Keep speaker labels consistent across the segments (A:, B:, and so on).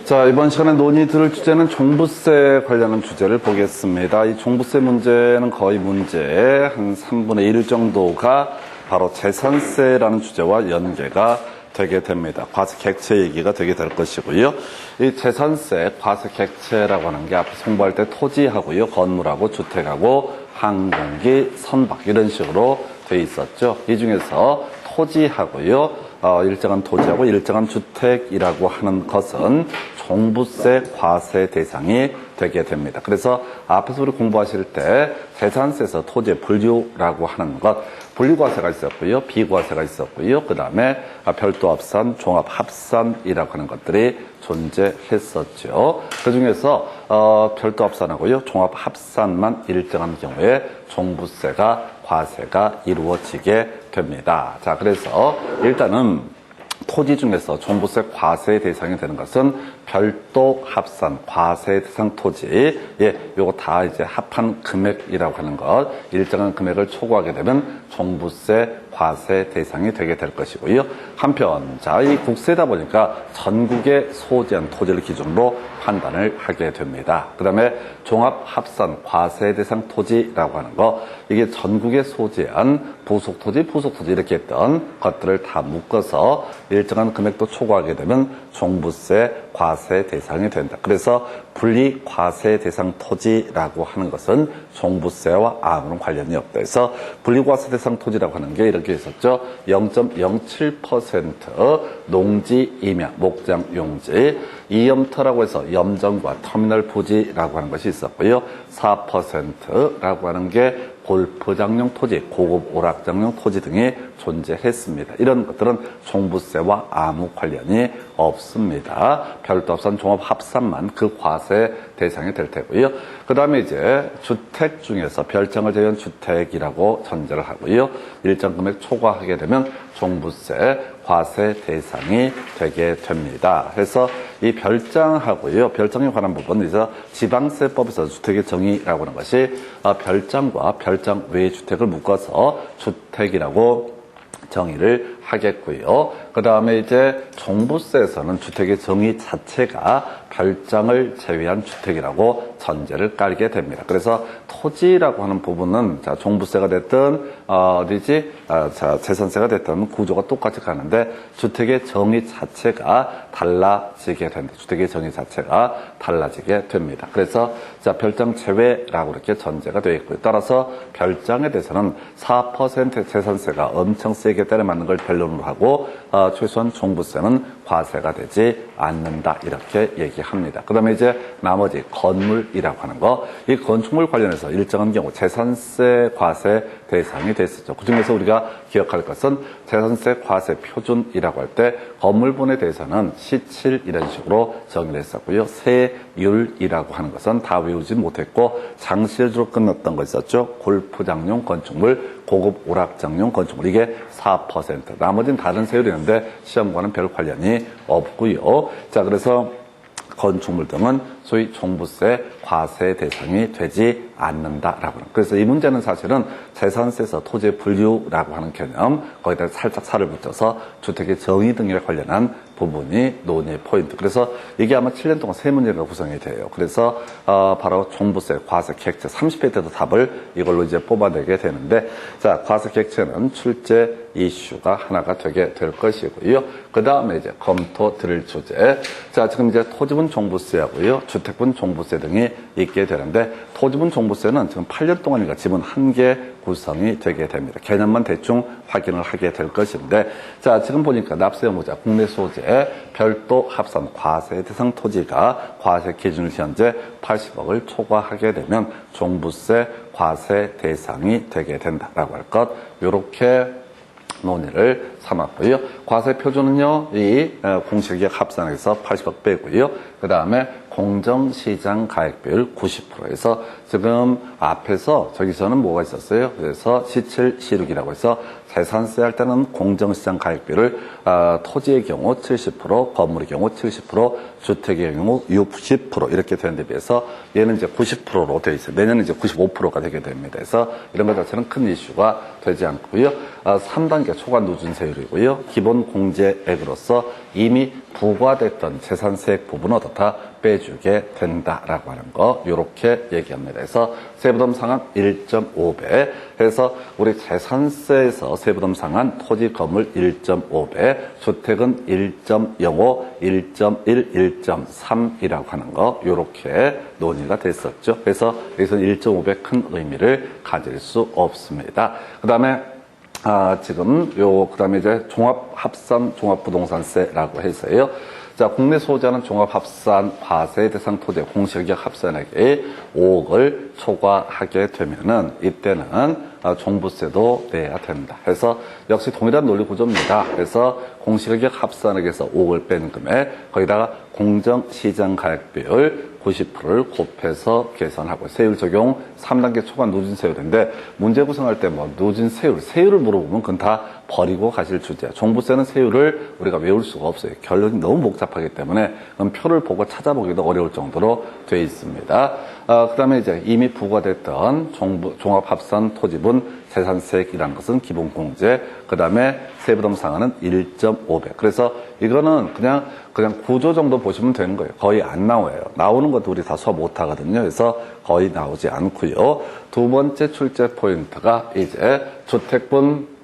A: 자, 이번 시간에 논의 들을 주제는 종부세 관련한 주제를 보겠습니다. 이 종부세 문제는 거의 문제의 한 3분의 1 정도가 바로 재산세라는 주제와 연계가 되게 됩니다. 과세객체 얘기가 되게 될 것이고요. 이 재산세, 과세객체라고 하는 게 앞에 송부할 때 토지하고요, 건물하고 주택하고 항공기, 선박 이런 식으로 돼 있었죠. 이 중에서 토지하고요, 일정한 토지하고 일정한 주택이라고 하는 것은 종부세 과세 대상이 되게 됩니다. 그래서 앞에서 우리 공부하실 때 재산세에서 토지의 분류라고 하는 것, 분류과세가 있었고요, 비과세가 있었고요, 그 다음에 별도 합산, 종합 합산이라고 하는 것들이 존재했었죠. 그 중에서 별도 합산하고요, 종합 합산만 일정한 경우에 종부세가 과세가 이루어지게 됩니다. 자, 그래서 일단은 토지 중에서 종부세 과세 대상이 되는 것은 별도 합산 과세 대상 토지, 요거 다 이제 합한 금액이라고 하는 것, 일정한 금액을 초과하게 되면 종부세 과세 대상이 되게 될 것이고요. 한편, 자, 이 국세다 보니까 전국에 소지한 토지를 기준으로 판단을 하게 됩니다. 그 다음에 종합 합산 과세 대상 토지라고 하는 거, 이게 전국에 소지한 부속 토지 이렇게 했던 것들을 다 묶어서 일정한 금액도 초과하게 되면 종부세 과세 대상이 된다. 그래서 분리 과세 대상 토지라고 하는 것은 종부세와 아무런 관련이 없다. 그래서 분리 과세 대상 토지라고 하는 게 이렇게 있었죠. 0.07% 농지 임야, 목장 용지, 이염터라고 해서 염전과 터미널 부지라고 하는 것이 있었고요. 4%라고 하는 게 골프장용 토지, 고급 오락장용 토지 등이 존재했습니다. 이런 것들은 종부세와 아무 관련이 없습니다. 별도 합산, 종합 합산만 그 과세 대상이 될 테고요. 그 다음에 이제 주택 중에서 별장을 제외한 주택이라고 전제를 하고요. 일정 금액 초과하게 되면 종부세 과세 대상이 되게 됩니다. 그래서 이 별장하고요, 별장에 관한 부분은 이제 지방세법에서 주택의 정의라고 하는 것이 별장과 별장 외 주택을 묶어서 주택이라고 정의를 하겠고요. 그 다음에 이제 종부세에서는 주택의 정의 자체가 별장을 제외한 주택이라고 전제를 깔게 됩니다. 그래서 토지라고 하는 부분은 자, 종부세가 됐든 자, 재산세가 됐든 구조가 똑같이 가는데 주택의 정의 자체가 달라지게 된다. 주택의 정의 자체가 달라지게 됩니다. 그래서 자, 별장 제외라고 이렇게 전제가 되어 있고요. 따라서 별장에 대해서는 4% 재산세가 엄청 세게 때려맞는 걸 변론으로 하고 최소한 종부세는 과세가 되지 않는다, 이렇게 얘기합니다. 그 다음에 이제 나머지 건물이라고 하는 거, 이 건축물 관련해서 일정한 경우 재산세 과세 대상이 됐었죠. 그 중에서 우리가 기억할 것은 재산세 과세 표준이라고 할 때 건물분에 대해서는 시칠 이런 식으로 정의를 했었고요. 세율이라고 하는 것은 다 외우지 못했고 장시제로 끝났던 거 있었죠. 골프장용 건축물, 고급 오락장용 건축물, 이게 4%. 나머지는 다른 세율이 있는데 시험과는 별 관련이 없고요. 자, 그래서 건축물 등은 소위 종부세 과세 대상이 되지 않는다라고. 그래서 이 문제는 사실은 재산세에서 토지의 분류라고 하는 개념, 거기다 살짝 살을 붙여서 주택의 정의 등에 관련한 부분이 논의 포인트. 그래서 이게 아마 7년 동안 3문제가 구성이 돼요. 그래서 바로 종부세, 과세, 객체 30회 때도 답을 이걸로 이제 뽑아내게 되는데, 자, 과세, 객체는 출제 이슈가 하나가 되게 될 것이고요. 그 다음에 이제 검토 드릴 주제. 자, 지금 이제 토지분 종부세하고요, 주택분 종부세 등이 있게 되는데, 토지분 종부세는 지금 8년 동안인가 지분 1개 구성이 되게 됩니다. 개념만 대충 확인을 하게 될 것인데, 자, 지금 보니까 납세 의무자, 국내 소재, 별도 합산 과세 대상 토지가 과세 기준을 현재 80억을 초과하게 되면 종부세 과세 대상이 되게 된다라고 할 것, 요렇게 논의를 삼았고요. 과세 표준은요, 이 공시기획 합산에서 80억 빼고요. 그 다음에 공정시장 가액비율 90%에서 지금 앞에서 저기서는 뭐가 있었어요? 그래서 시칠 시륙이라고 해서 재산세 할 때는 공정시장 가액비를 토지의 경우 70%, 건물의 경우 70%, 주택의 경우 60% 이렇게 되는 데 비해서 얘는 이제 90%로 되어 있어요. 내년은 이제 95%가 되게 됩니다. 그래서 이런 것 자체는 큰 이슈가 되지 않고요. 3단계 초과 누진세율이고요. 기본 공제액으로서 이미 부과됐던 재산세액 부분은 어떻다? 빼주게 된다라고 하는 거 이렇게 얘기합니다. 그래서 세부담 상한 1.5배 해서 우리 재산세에서 세부담 상한 토지 건물 1.5배, 주택은 1.05, 1.1, 1.3이라고 하는 거 이렇게 논의가 됐었죠. 그래서 여기서 1.5배 큰 의미를 가질 수 없습니다. 그다음에 지금 그 다음에 이제 종합합산 종합부동산세라고 해서요. 자, 국내 소유자는 종합합산 과세 대상 토지 공시가격 합산액이 5억을 초과하게 되면은 이때는 종부세도 내야 된다. 그래서 역시 동일한 논리 구조입니다. 그래서 공시가격 합산액에서 5억을 뺀 금액 거기다가 공정시장 가액비율 90%를 곱해서 계산하고 세율 적용 3단계 초과 누진세율인데 문제 구성할 때 뭐 누진세율을 물어보면 그건 다 버리고 가실 주제야. 종부세는 세율을 우리가 외울 수가 없어요. 결론이 너무 복잡하기 때문에 그럼 표를 보고 찾아보기도 어려울 정도로 돼 있습니다. 그 다음에 이제 이미 부과됐던 종합합산 토지분 재산세액이라는 것은 기본공제, 그 다음에 세부담 상한은 1.5배. 그래서 이거는 그냥 구조 정도 보시면 되는 거예요. 거의 안 나와요. 나오는 것도 우리 다 수업 못 하거든요. 그래서 거의 나오지 않고요. 두 번째 출제 포인트가 이제 주택분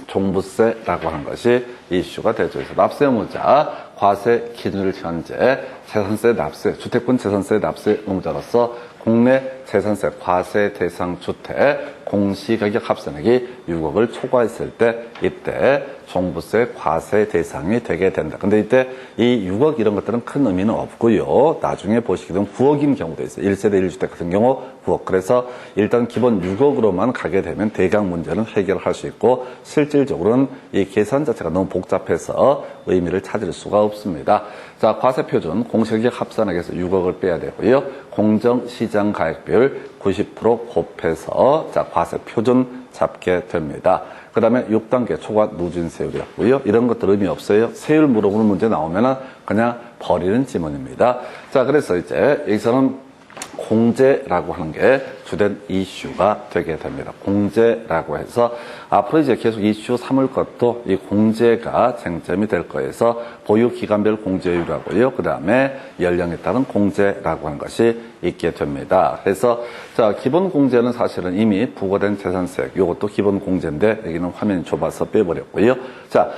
A: 종부세라고 하는 것이 이슈가 되죠. 그래서 납세 의무자, 과세 기준일 현재 재산세 납세, 주택분 재산세 납세 의무자로서 국내 재산세 과세 대상 주택 공시가격 합산액이 6억을 초과했을 때 이때 종부세 과세 대상이 되게 된다. 근데 이때 이 6억 이런 것들은 큰 의미는 없고요. 나중에 보시게 되면 9억인 경우도 있어요. 1세대 1주택 같은 경우 9억. 그래서 일단 기본 6억으로만 가게 되면 대강 문제는 해결할 수 있고 실질적으로는 이 계산 자체가 너무 복잡해서 의미를 찾을 수가 없습니다. 자, 과세표준 공시가격 합산액에서 6억을 빼야 되고요. 공정시장 가액비율 90% 곱해서 자, 과세표준 잡게 됩니다. 그 다음에 6단계 초과 누진세율이었고요. 이런 것들 의미 없어요. 세율 물어보는 문제 나오면은 그냥 버리는 지문입니다. 자, 그래서 이제 여기서는 공제라고 하는 게 주된 이슈가 되게 됩니다. 공제라고 해서 앞으로 이제 계속 이슈 삼을 것도 이 공제가 쟁점이 될 거여서 보유 기간별 공제율하고요. 그 다음에 연령에 따른 공제라고 하는 것이 있게 됩니다. 그래서 자, 기본 공제는 사실은 이미 부과된 재산세 이것도 기본 공제인데 여기는 화면이 좁아서 빼버렸고요. 자,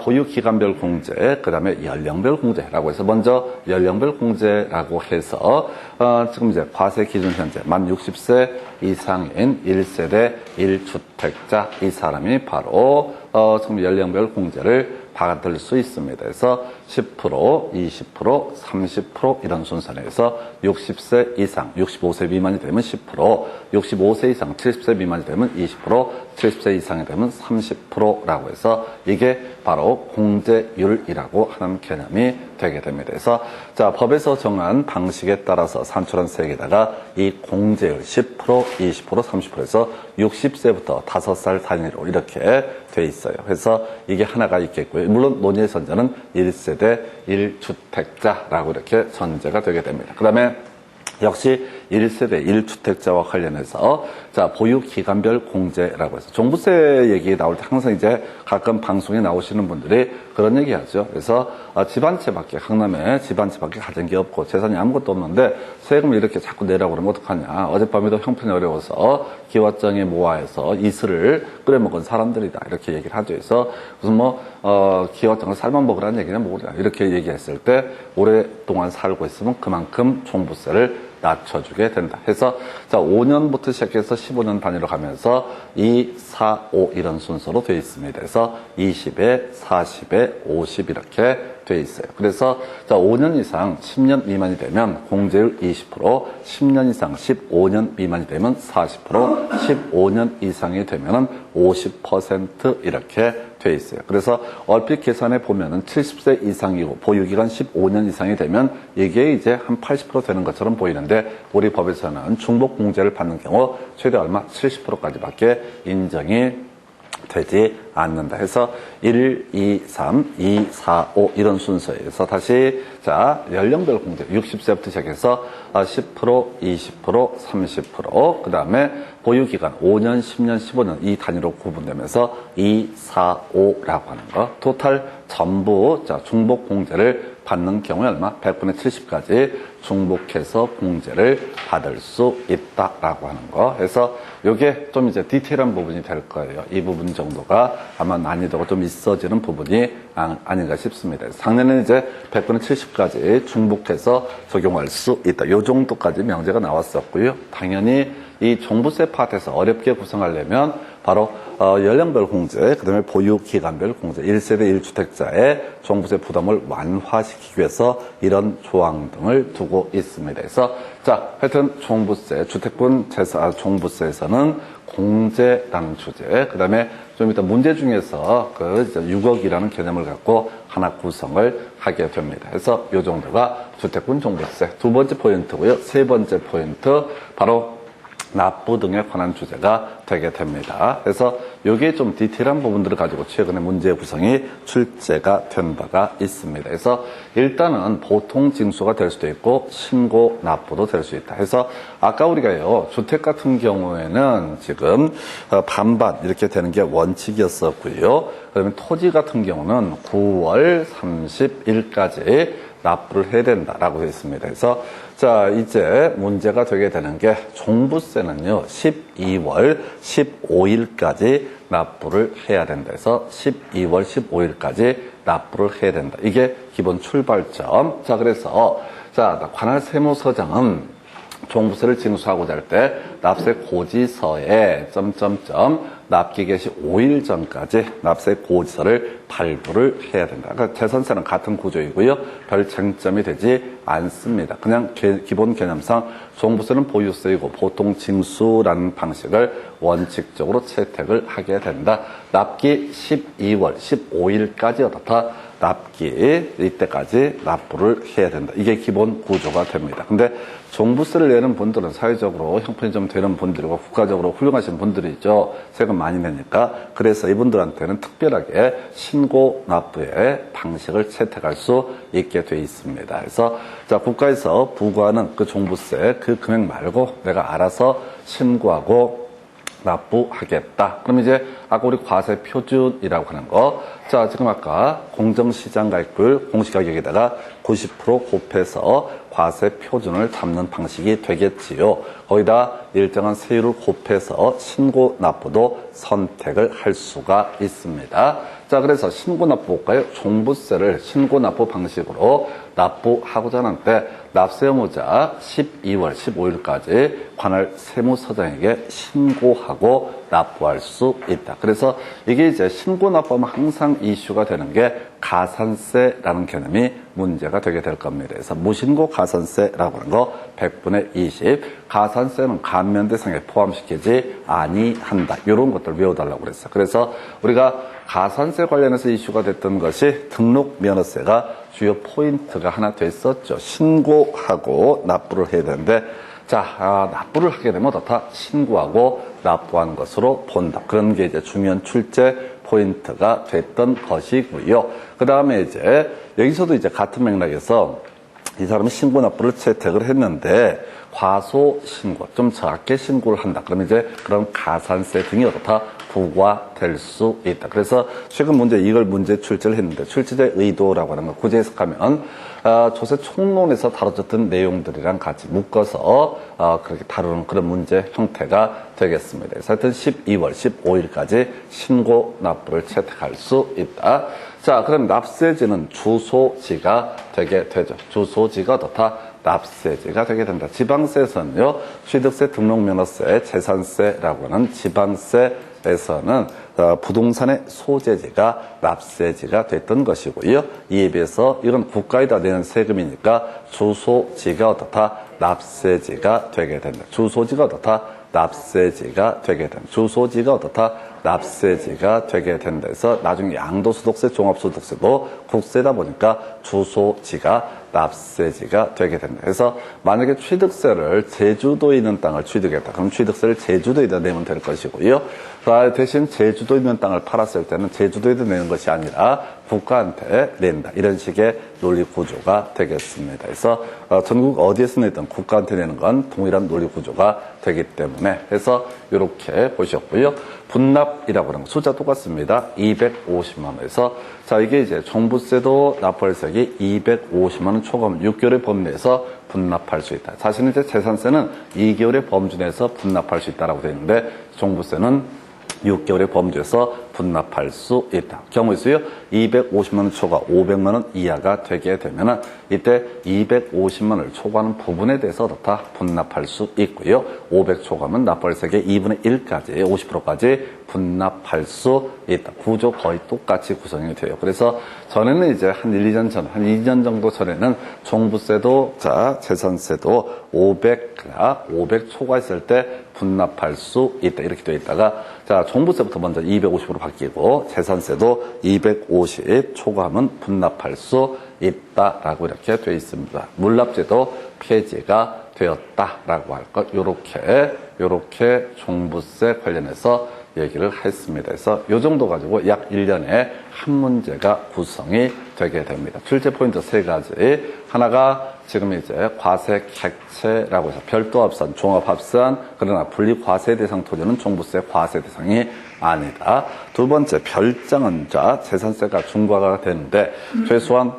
A: 보유 기간별 공제, 그 다음에 연령별 공제라고 해서 먼저 연령별 공제라고 해서 지금 이제 과세 기준 현재 만 60세 이상인 1세대 1주택자 이 사람이 바로 지금 연령별 공제를 받을 수 있습니다. 그래서 10%, 20%, 30% 이런 순서에서 60세 이상, 65세 미만이 되면 10%, 65세 이상, 70세 미만이 되면 20%, 70세 이상이 되면 30%라고 해서 이게 바로 공제율이라고 하는 개념이 되게 됩니다. 그래서 자, 법에서 정한 방식에 따라서 산출한 세액에다가 이 공제율 10%, 20%, 30%에서 60세부터 5살 단위로 이렇게 돼 있어요. 그래서 이게 하나가 있겠고요. 물론 논의의 선제는 1세대 1주택자라고 이렇게 전제가 되게 됩니다. 그 다음에 역시 1세대 1주택자와 관련해서 자, 보유 기간별 공제라고 해서 종부세 얘기 나올 때 항상 이제 가끔 방송에 나오시는 분들이 그런 얘기 하죠. 그래서 집 한 채밖에, 강남에 집 한 채밖에 가진 게 없고 재산이 아무것도 없는데 세금을 이렇게 자꾸 내라고 그러면 어떡하냐. 어젯밤에도 형편이 어려워서 기와장에 모아해서 이슬을 끓여 먹은 사람들이다. 이렇게 얘기를 하죠. 그래서 무슨 기와장을 삶아 먹으라는 얘기냐 뭐냐. 이렇게 얘기했을 때 오랫동안 살고 있으면 그만큼 종부세를 낮춰주게 된다. 해서 자, 5년부터 시작해서 15년 단위로 가면서 2, 4, 5 이런 순서로 되어 있습니다. 그래서 20에 40에 50 이렇게 되어 있어요. 그래서 자, 5년 이상 10년 미만이 되면 공제율 20%, 10년 이상 15년 미만이 되면 40%, 15년 이상이 되면 50% 이렇게 돼 있어요. 그래서 얼핏 계산해 보면은 70세 이상이고 보유기간 15년 이상이 되면 이게 이제 한 80% 되는 것처럼 보이는데 우리 법에서는 중복 공제를 받는 경우 최대 얼마? 70%까지밖에 인정이 되지 않는다 해서 1, 2, 3, 2, 4, 5 이런 순서에서 다시 자 연령별 공제 60세부터 시작해서 10%, 20%, 30% 그 다음에 보유기간 5년, 10년, 15년 이 단위로 구분되면서 2, 4, 5라고 하는 거 토탈 전부 자 중복 공제를 받는 경우에 얼마? 100분의 70까지 중복해서 공제를 받을 수 있다라고 하는 거. 해서 이게 좀 이제 디테일한 부분이 될 거예요. 이 부분 정도가 아마 난이도가 좀 있어지는 부분이 아닌가 싶습니다. 작년에는 이제 100분의 70까지 중복해서 적용할 수 있다. 이 정도까지 명제가 나왔었고요. 당연히 이 종부세 파트에서 어렵게 구성하려면 바로 연령별 공제, 그 다음에 보유기간별 공제, 1세대 1주택자의 종부세 부담을 완화시키기 위해서 이런 조항 등을 두고 있습니다. 그래서 자, 하여튼 종부세, 주택분 종부세에서는 공제라는 주제, 그 다음에 좀 이따 문제 중에서 그 6억이라는 개념을 갖고 하나 구성을 하게 됩니다. 그래서 이 정도가 주택분 종부세 두 번째 포인트고요. 세 번째 포인트 바로 납부 등에 관한 주제가 되게 됩니다. 그래서 이게 좀 디테일한 부분들을 가지고 최근에 문제 구성이 출제가 된 바가 있습니다. 그래서 일단은 보통 징수가 될 수도 있고 신고 납부도 될 수 있다. 그래서 아까 우리가요 주택 같은 경우에는 지금 반반 이렇게 되는 게 원칙이었었고요. 그러면 토지 같은 경우는 9월 30일까지 납부를 해야 된다라고 되어 있습니다. 그래서 자, 이제 문제가 되게 되는 게 종부세는요, 12월 15일까지 납부를 해야 된다. 그래서 12월 15일까지 납부를 해야 된다. 이게 기본 출발점. 자, 그래서 자, 관할 세무서장은 종부세를 징수하고자 할 때 납세 고지서에 납기 개시 5일 전까지 납세 고지서를 발부를 해야 된다. 그러니까 재산세는 같은 구조이고요. 별 쟁점이 되지 않습니다. 그냥 기본 개념상 종부세는 보유세이고 보통 징수라는 방식을 원칙적으로 채택을 하게 된다. 납기 12월 15일까지 어떻다? 납기 이때까지 납부를 해야 된다. 이게 기본 구조가 됩니다. 근데 종부세를 내는 분들은 사회적으로 형편이 좀 되는 분들이고 국가적으로 훌륭하신 분들이죠. 세금 많이 내니까. 그래서 이분들한테는 특별하게 신고 납부의 방식을 채택할 수 있게 돼 있습니다. 그래서 자, 국가에서 부과하는 그 종부세 그 금액 말고 내가 알아서 신고하고 납부하겠다. 그럼 이제 아까 우리 과세 표준이라고 하는 거. 자, 지금 아까 공정시장 가액별 공시가격에다가 90% 곱해서 과세 표준을 잡는 방식이 되겠지요. 거기다 일정한 세율을 곱해서 신고 납부도 선택을 할 수가 있습니다. 자, 그래서 신고 납부 볼까요? 종부세를 신고 납부 방식으로 납부하고자 하는데 납세 의무자 12월 15일까지 관할 세무서장에게 신고하고 납부할 수 있다. 그래서 이게 이제 신고 납부하면 항상 이슈가 되는 게 가산세라는 개념이 문제가 되게 될 겁니다. 그래서 무신고 가산세라고 하는 거 100분의 20. 가산세는 감면 대상에 포함시키지 아니한다. 이런 것들 외워달라고 그랬어요. 그래서 우리가 가산세 관련해서 이슈가 됐던 것이 등록 면허세가 주요 포인트가 하나 됐었죠. 신고하고 납부를 해야 되는데 자, 납부를 하게 되면 어떻다? 신고하고 납부하는 것으로 본다. 그런 게 이제 중요한 출제 포인트가 됐던 것이고요. 그 다음에 이제 여기서도 이제 같은 맥락에서 이 사람이 신고 납부를 채택을 했는데 과소 신고, 좀 작게 신고를 한다. 그러면 이제 그런 가산세 등이 어떻다? 부과될 수 있다. 그래서 최근 문제 이걸 문제 출제를 했는데 출제자의 의도라고 하는 거 굳이 해석하면 조세 총론에서 다뤄졌던 내용들이랑 같이 묶어서 그렇게 다루는 그런 문제 형태가 되겠습니다. 그래서 하여튼 12월 15일까지 신고 납부를 채택할 수 있다. 자, 그럼 납세지는 주소지가 되게 되죠. 주소지가 어떻다? 납세지가 되게 된다. 지방세에서는요, 취득세, 등록면허세, 재산세라고 하는 지방세에서는 부동산의 소재지가 납세지가 됐던 것이고요. 이에 비해서 이건 국가에다 내는 세금이니까 주소지가 어떻다? 납세지가 되게 된다. 주소지가 어떻다? 납세지가 되게 된다. 주소지가 어떻다? 납세지가 되게 된다. 그래서 나중에 양도소득세, 종합소득세도 국세다 보니까 주소지가 납세지가 되게 됩니다. 그래서 만약에 취득세를 제주도에 있는 땅을 취득했다. 그럼 취득세를 제주도에다 내면 될 것이고요. 대신 제주도에 있는 땅을 팔았을 때는 제주도에다 내는 것이 아니라 국가한테 낸다. 이런 식의 논리 구조가 되겠습니다. 그래서 전국 어디에서 내든 국가한테 내는 건 동일한 논리 구조가 되기 때문에 해서 이렇게 보셨고요. 분납이라고 하는 거 숫자 똑같습니다. 250만 원에서 자 이게 이제 종부세도 납부월세액이 250만 원 초과하면 6개월의 범위 내에서 분납할 수 있다. 사실은 이제 재산세는 2개월의 범주 내에서 분납할 수 있다라고 되어 있는데 종부세는 6개월의 범주에서 분납할 수 있다. 경우의 수요 250만 원 초과 500만 원 이하가 되게 되면은 이때 250만 원을 초과하는 부분에 대해서 다 분납할 수 있고요. 500 초과하면 납부월세액의 2분의 1까지 50%까지 분납할 수 있다. 구조 거의 똑같이 구성이 돼요. 그래서 전에는 이제 한 1, 2년 전, 한 2년 정도 전에는 종부세도 재산세도 500 초과했을 때 분납할 수 있다. 이렇게 되어 있다가 종부세부터 먼저 250으로 바뀌고 재산세도 250 초과하면 분납할 수 있다라고 이렇게 되어 있습니다. 물납제도 폐지가 되었다라고 할 것. 요렇게 종부세 관련해서 얘기를 했습니다. 그래서 요 정도 가지고 약 1년에 한 문제가 구성이 되게 됩니다. 출제 포인트 3가지. 하나가 지금 이제 과세 객체라고 해서 별도 합산, 종합 합산, 그러나 분리 과세 대상 토지는 종부세 과세 대상이 아니다. 두 번째, 별장은 재산세가 중과가 되는데 최소한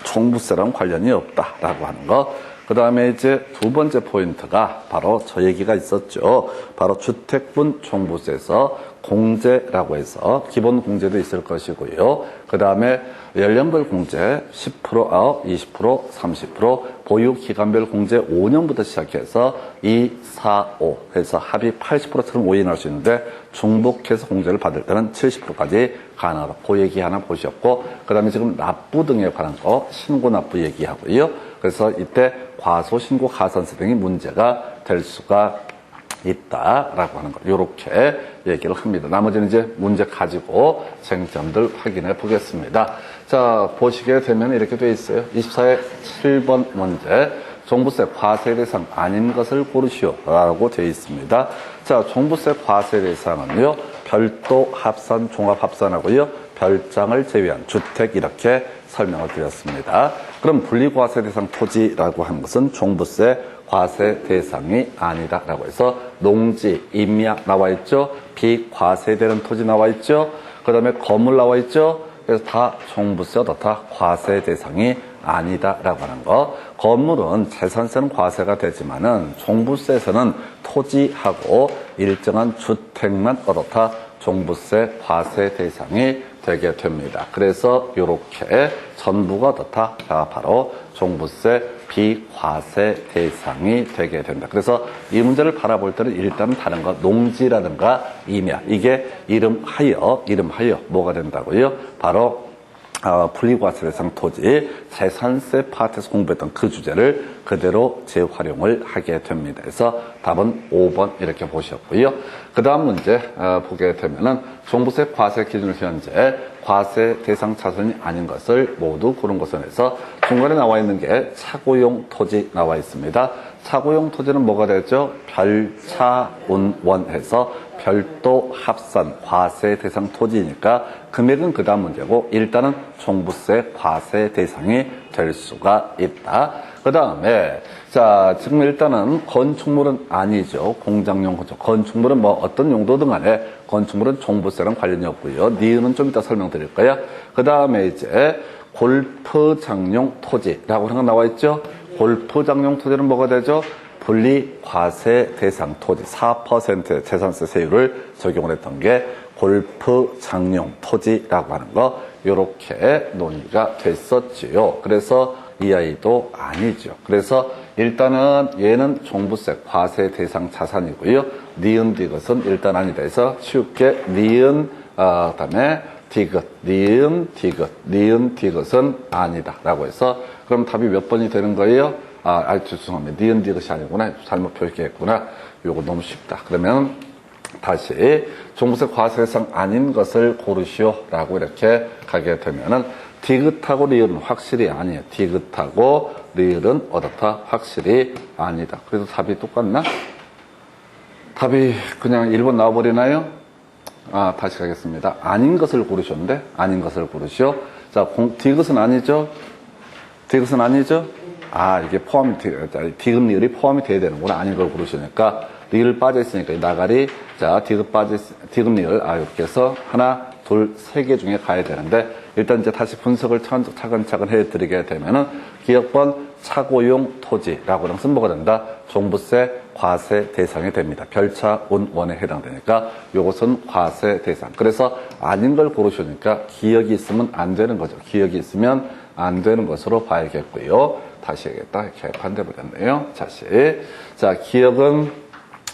A: 종부세랑 관련이 없다라고 하는 거. 그 다음에 이제 두 번째 포인트가 바로 저 얘기가 있었죠. 바로 주택분 종부세에서 공제라고 해서 기본 공제도 있을 것이고요. 그 다음에 연령별 공제 10%, 20%, 30%, 보유 기간별 공제 5년부터 시작해서 2, 4, 5 해서 합이 80%처럼 오인할 수 있는데 중복해서 공제를 받을 때는 70%까지 가능하다. 그 얘기 하나 보셨고, 그 다음에 지금 납부 등에 관한 거 신고 납부 얘기하고요. 그래서 이때 과소 신고 가산세 등이 문제가 될 수가 있다라고 하는 거. 요렇게 얘기를 합니다. 나머지는 이제 문제 가지고 쟁점들 확인해 보겠습니다. 자, 보시게 되면 이렇게 돼 있어요. 24회 7번 문제. 종부세 과세 대상 아닌 것을 고르시오라고 되어 있습니다. 자, 종부세 과세 대상은요, 별도 합산, 종합 합산하고요, 별장을 제외한 주택 이렇게 설명을 드렸습니다. 그럼 분리과세 대상 토지라고 하는 것은 종부세 과세 대상이 아니다라고 해서 농지, 임야 나와 있죠. 비과세되는 토지 나와 있죠. 그 다음에 건물 나와 있죠. 그래서 다 종부세 다 과세 대상이 아니다라고 하는 거. 건물은 재산세는 과세가 되지만은 종부세에서는 토지하고 일정한 주택만 얻어다 종부세 과세 대상이 되게 됩니다. 그래서 이렇게 전부가 다 바로 종부세 비과세 대상이 되게 된다. 그래서 이 문제를 바라볼 때는 일단 다른 거 농지라든가 임야 이게 이름하여 뭐가 된다고요? 바로 분리과세 대상 토지 재산세 파트에서 공부했던 그 주제를 그대로 재활용을 하게 됩니다. 그래서 답은 5번 이렇게 보셨고요. 그 다음 문제 보게 되면은 종부세 과세 기준을 현재 과세 대상 자산이 아닌 것을 모두 고른 것에 대해서 중간에 나와 있는 게 차고용 토지 나와 있습니다. 차고용 토지는 뭐가 되죠? 별차운원해서 별도 합산 과세 대상 토지니까 금액은 그 다음 문제고 일단은 종부세 과세 대상이 될 수가 있다. 그 다음에 자 지금 일단은 건축물은 아니죠. 공장용 건축물은 뭐 어떤 용도든 간에 건축물은 종부세랑 관련이 없고요. 니은은 좀 이따 설명드릴 거예요. 그 다음에 이제 골프장용 토지라고 하는 거 나와 있죠. 골프장용 토지는 뭐가 되죠? 분리과세 대상 토지 4%의 재산세 세율을 적용을 했던 게 골프장용 토지라고 하는 거 이렇게 논의가 됐었지요. 그래서 이 아이도 아니죠. 그래서 일단은 얘는 종부세 과세 대상 자산이고요. 니은 디귿은 일단 아니다 해서 쉽게 니은 그다음에 디귿, 니은 디귿은 아니다 라고 해서 그럼 답이 몇 번이 되는 거예요? 죄송합니다. 니은 디귿이 아니구나. 잘못 표기했구나. 요거 너무 쉽다. 그러면 다시 종부세 과세 대상 아닌 것을 고르시오 라고 이렇게 가게 되면은 디귿하고 리을은 확실히 아니에요. 디귿하고 리을은 어떻다? 확실히 아니다. 그래서 답이 똑같나? 답이 그냥 1번 나와버리나요? 다시 가겠습니다. 아닌 것을 고르셨는데? 아닌 것을 고르시오. 자, 디귿은 아니죠? 디귿은 아니죠? 이게 디귿 리을이 포함이 돼야 되는구나. 아닌 걸 고르시니까. 리을 빠져있으니까, 이 나가리. 자, 디귿 리을. 이렇게 해서 하나, 둘, 세 개 중에 가야 되는데, 일단 이제 다시 분석을 차근차근 해드리게 되면은, 기억번 차고용 토지라고 쓰면 뭐가 된다? 종부세 과세 대상이 됩니다. 별차 운원에 해당되니까 요것은 과세 대상. 그래서 아닌 걸 고르시니까 기억이 있으면 안 되는 거죠. 기억이 있으면 안 되는 것으로 봐야겠고요. 다시 해야겠다. 이렇게 반대버렸네요. 다시. 자, 기억은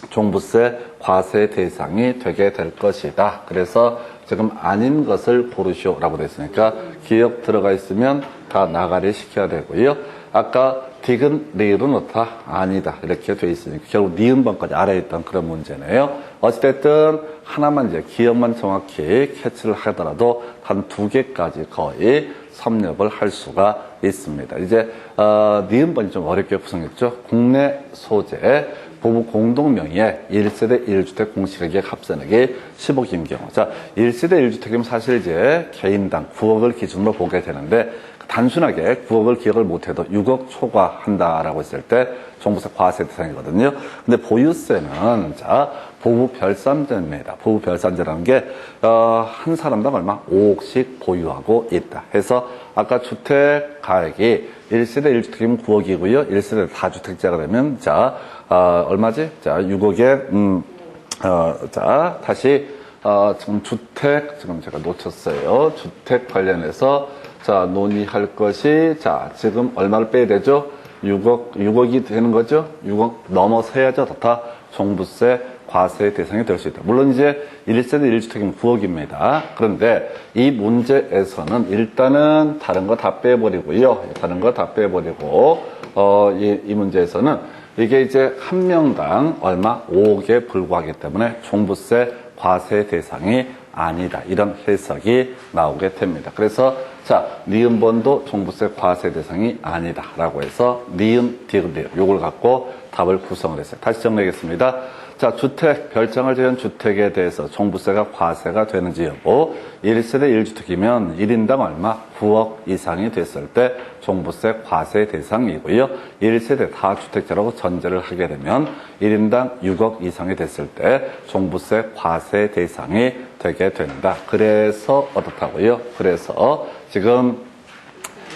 A: 종부세 과세 대상이 되게 될 것이다. 그래서 지금 아닌 것을 고르시오라고 되어 있으니까 기억 들어가 있으면 다 나가리 시켜야 되고요. 아까 디귿 리을은 어떻다? 아니다. 이렇게 되어 있으니까 결국 니은번까지 알아야 했던 그런 문제네요. 어찌됐든 하나만 이제 기억만 정확히 캐치를 하더라도 한 2개까지 거의 섭렵을 할 수가 있습니다. 이제 니은번이 좀 어렵게 구성했죠. 국내 소재 부부 공동명의의 1세대 1주택 공시가격 합산액이 10억인 경우. 자, 1세대 1주택이면 사실 이제 개인당 9억을 기준으로 보게 되는데 단순하게 9억을 기억을 못해도 6억 초과한다라고 했을 때 종부세 과세 대상이거든요. 근데 보유세는 자 부부 별산제입니다. 부부 별산제라는 게 한 사람당 얼마? 5억씩 보유하고 있다. 해서 아까 주택 가액이 1세대 1주택이면 9억이고요. 1세대 다주택자가 되면 자 얼마지? 자 6억에 자 다시 지금 주택 지금 제가 놓쳤어요. 주택 관련해서 자, 논의할 것이, 자, 지금 얼마를 빼야 되죠? 6억이 되는 거죠? 6억 넘어서야죠. 다 종부세 과세 대상이 될 수 있다. 물론 이제 1세대 1주택이면 9억입니다. 그런데 이 문제에서는 일단은 다른 거 다 빼버리고요. 다른 거 다 빼버리고, 이 문제에서는 이게 이제 한 명당 얼마? 5억에 불과하기 때문에 종부세 과세 대상이 아니다. 이런 해석이 나오게 됩니다. 그래서 자, 니은번도 종부세 과세 대상이 아니다. 라고 해서 니은, 디귿, 리을 요걸 갖고 답을 구성을 했어요. 다시 정리하겠습니다. 자, 주택, 별장을 지은 주택에 대해서 종부세가 과세가 되는지 여부 1세대 1주택이면 1인당 얼마? 9억 이상이 됐을 때 종부세 과세 대상이고요. 1세대 다주택자라고 전제를 하게 되면 1인당 6억 이상이 됐을 때 종부세 과세 대상이 되게 된다. 그래서 어떻다고요? 그래서 지금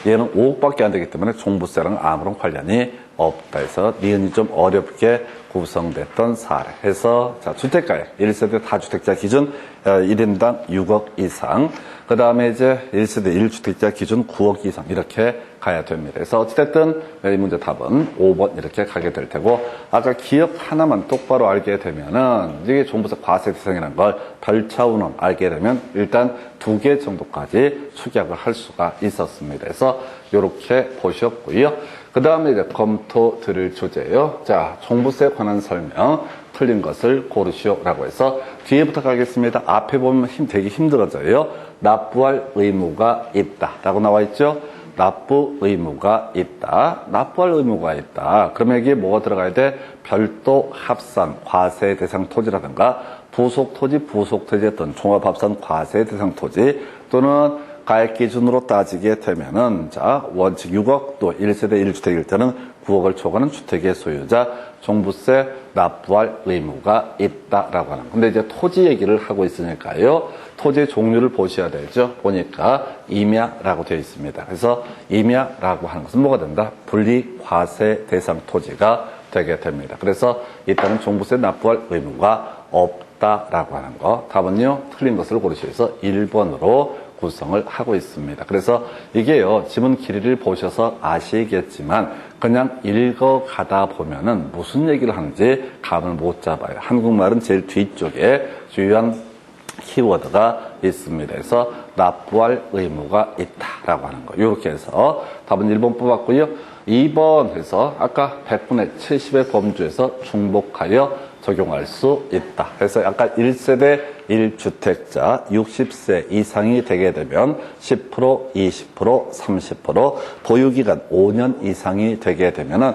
A: 얘는 5억밖에 안 되기 때문에 종부세랑 아무런 관련이 없다 해서 니은이 좀 어렵게 구성됐던 사례 해서 자 주택가액 1세대 다주택자 기준 1인당 6억 이상 그 다음에 이제 1세대 1주택자 기준 9억 이상 이렇게 가야 됩니다. 그래서 어찌됐든 이 문제 답은 5번 이렇게 가게 될 테고 아까 기억 하나만 똑바로 알게 되면은 이게 종부세 과세 대상이라는 걸 별차운원 알게 되면 일단 2개 정도까지 축약을 할 수가 있었습니다. 그래서 이렇게 보셨고요. 그 다음에 이제 검토 드릴 주제예요. 자, 종부세에 관한 설명 틀린 것을 고르시오라고 해서 뒤에부터 가겠습니다. 앞에 보면 되게 힘들어져요. 납부할 의무가 있다 라고 나와 있죠. 납부 의무가 있다. 납부할 의무가 있다. 그러면 여기에 뭐가 들어가야 돼? 별도 합산 과세 대상 토지라든가 부속 토지였던 종합합산 과세 대상 토지 또는 가액 기준으로 따지게 되면은 자 원칙 6억 또 1세대 1주택일 때는 9억을 초과하는 주택의 소유자 종부세 납부할 의무가 있다라고 하는. 근데 이제 토지 얘기를 하고 있으니까요. 토지의 종류를 보셔야 되죠. 보니까 임야라고 되어 있습니다. 그래서 임야라고 하는 것은 뭐가 된다? 분리 과세 대상 토지가 되게 됩니다. 그래서 일단은 종부세 납부할 의무가 없다라고 하는 거. 답은요. 틀린 것을 고르셔서 1번으로 구성을 하고 있습니다. 그래서 이게요, 지문 길이를 보셔서 아시겠지만 그냥 읽어가다 보면은 무슨 얘기를 하는지 감을 못 잡아요. 한국말은 제일 뒤쪽에 주요한 키워드가 있습니다. 그래서 납부할 의무가 있다라고 하는 거. 이렇게 해서 답은 1번 뽑았고요. 2번 해서 아까 100분의 70의 범주에서 중복하여 적용할 수 있다. 그래서 아까 1세대 1주택자 60세 이상이 되게 되면 10%, 20%, 30%, 보유기간 5년 이상이 되게 되면은,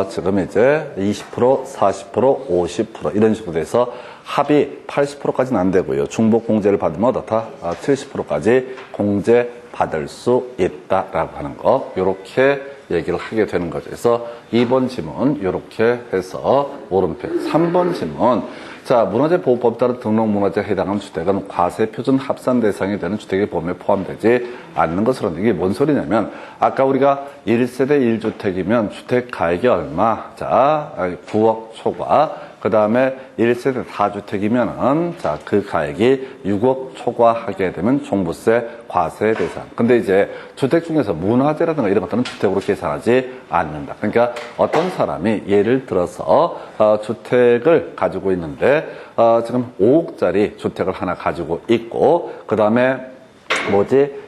A: 지금 이제 20%, 40%, 50% 이런 식으로 돼서 합이 80%까지는 안 되고요. 중복 공제를 받으면 어떻다? 70%까지 공제 받을 수 있다라고 하는 거. 요렇게 얘기를 하게 되는 거죠. 그래서 2번 지문 이렇게 해서 오른편. 3번 지문. 자, 문화재보호법에 따른 등록문화재에 해당하는 주택은 과세표준 합산 대상이 되는 주택의 범위에 포함되지 않는 것으로. 이게 뭔 소리냐면 아까 우리가 1세대 1주택이면 주택 가액이 얼마? 자, 9억 초과. 그 다음에 1세대 4주택이면은, 자, 그 가액이 6억 초과하게 되면 종부세 과세 대상. 근데 이제 주택 중에서 문화재라든가 이런 것들은 주택으로 계산하지 않는다. 그러니까 어떤 사람이 예를 들어서, 주택을 가지고 있는데, 지금 5억짜리 주택을 하나 가지고 있고, 그 다음에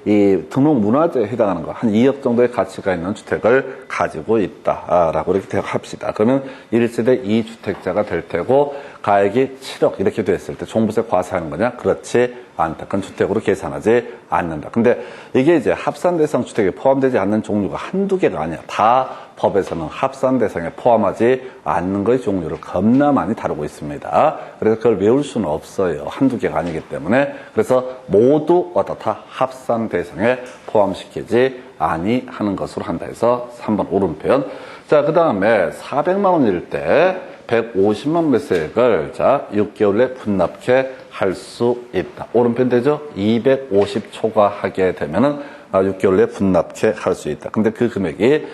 A: 이 등록문화재에 해당하는 거, 한 2억 정도의 가치가 있는 주택을 가지고 있다라고 이렇게 합시다. 그러면 1세대 2주택자가 될 테고, 가액이 7억 이렇게 됐을 때 종부세 과세하는 거냐? 그렇지 않다. 그건 주택으로 계산하지 않는다. 근데 이게 이제 합산 대상 주택에 포함되지 않는 종류가 한두 개가 아니야. 다 법에서는 합산 대상에 포함하지 않는 것의 종류를 겁나 많이 다루고 있습니다. 그래서 그걸 외울 수는 없어요. 한두 개가 아니기 때문에. 그래서 모두 어떻다? 합산 대상에 포함시키지 아니하는 것으로 한다 해서 3번 오른편. 자, 그 다음에 400만 원일 때 150만 매수액을 자 6개월 내 분납해 할 수 있다. 오른편 되죠? 250 초과하게 되면은 6개월 내 분납해 할 수 있다. 근데 그 금액이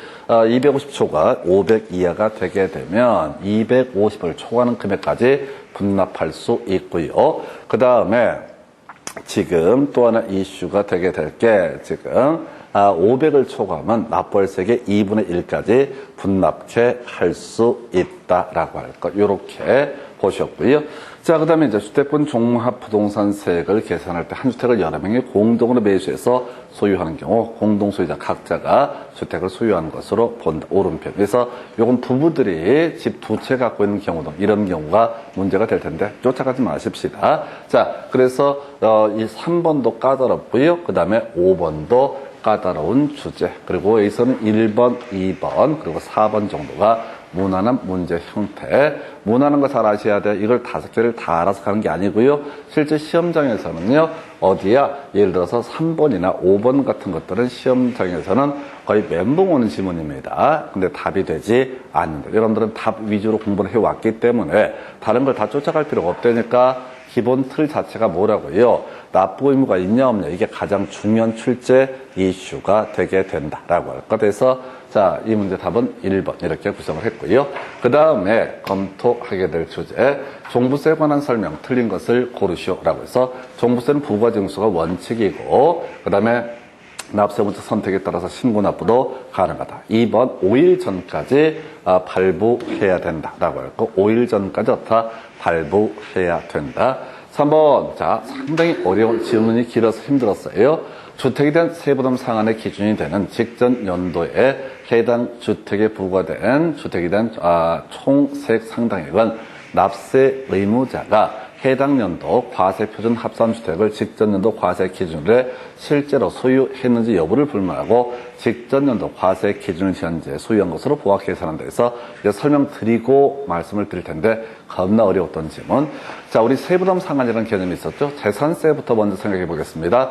A: 250 초과 500 이하가 되게 되면 250을 초과하는 금액까지 분납할 수 있고요. 그 다음에 지금 또 하나 이슈가 되게 될 게 지금 500을 초과하면 납부월세의 2분의 1까지 분납해 할 수 있다라고 할 것. 요렇게 보셨고요. 자, 그 다음에 이제 주택분 종합부동산세액을 계산할 때 한 주택을 여러 명이 공동으로 매수해서 소유하는 경우 공동소유자 각자가 주택을 소유하는 것으로 본다. 오른편. 그래서 요건 부부들이 집 두 채 갖고 있는 경우도 이런 경우가 문제가 될 텐데 쫓아가지 마십시다. 자, 그래서 이 3번도 까다롭고요. 그 다음에 5번도 까다로운 주제. 그리고 여기서는 1번, 2번, 그리고 4번 정도가 무난한 문제 형태. 무난한 거 잘 아셔야 돼요. 이걸 5개를 다 알아서 가는 게 아니고요. 실제 시험장에서는요, 어디야? 예를 들어서 3번이나 5번 같은 것들은 시험장에서는 거의 멘붕 오는 지문입니다. 근데 답이 되지 않는다. 여러분들은 답 위주로 공부를 해왔기 때문에 다른 걸 다 쫓아갈 필요가 없다니까 기본 틀 자체가 뭐라고요? 납부 의무가 있냐 없냐 이게 가장 중요한 출제 이슈가 되게 된다라고 할 것. 그래서 자, 이 문제 답은 1번 이렇게 구성을 했고요. 그 다음에 검토하게 될 주제 종부세에 관한 설명 틀린 것을 고르시오라고 해서 종부세는 부과징수가 원칙이고 그 다음에 납세문자 선택에 따라서 신고 납부도 가능하다. 2번 5일 전까지 발부해야 된다라고 했고 5일 전까지 어떻다? 발부해야 된다. 3번 자 상당히 어려운 질문이 길어서 힘들었어요. 주택에 대한 세부담 상한의 기준이 되는 직전 연도에 해당 주택에 부과된 주택에 대한 총 세액 상당액은 납세 의무자가 해당 연도 과세표준 합산주택을 직전 연도 과세 기준으로 실제로 소유했는지 여부를 불문하고 직전 연도 과세 기준을 현재 소유한 것으로 부과 계산한다 해서 이제 설명드리고 말씀을 드릴 텐데 겁나 어려웠던 질문. 자, 우리 세부담 상한이라는 개념이 있었죠. 재산세부터 먼저 생각해 보겠습니다.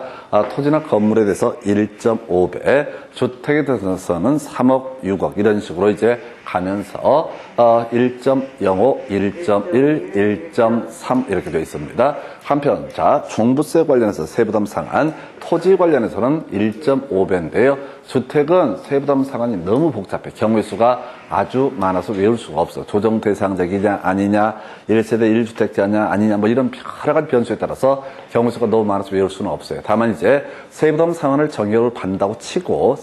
A: 토지나 건물에 대해서 1.5배, 주택에 대해서는 3억, 6억 이런 식으로 이제 가면서 1.05, 1.1, 1.3 이렇게 되어 있습니다. 한편 자 종부세 관련해서 세부담 상한, 토지 관련해서는 1.5배인데요. 주택은 세부담 상한이 너무 복잡해. 경우의 수가 아주 많아서 외울 수가 없어. 조정 대상자이냐 아니냐, 1세대 1주택자냐 아니냐 뭐 이런 여러 가지 변수에 따라서 경우의 수가 너무 많아서 외울 수는 없어요. 다만 이제 세부담 상한을 적용을 받는다고 치고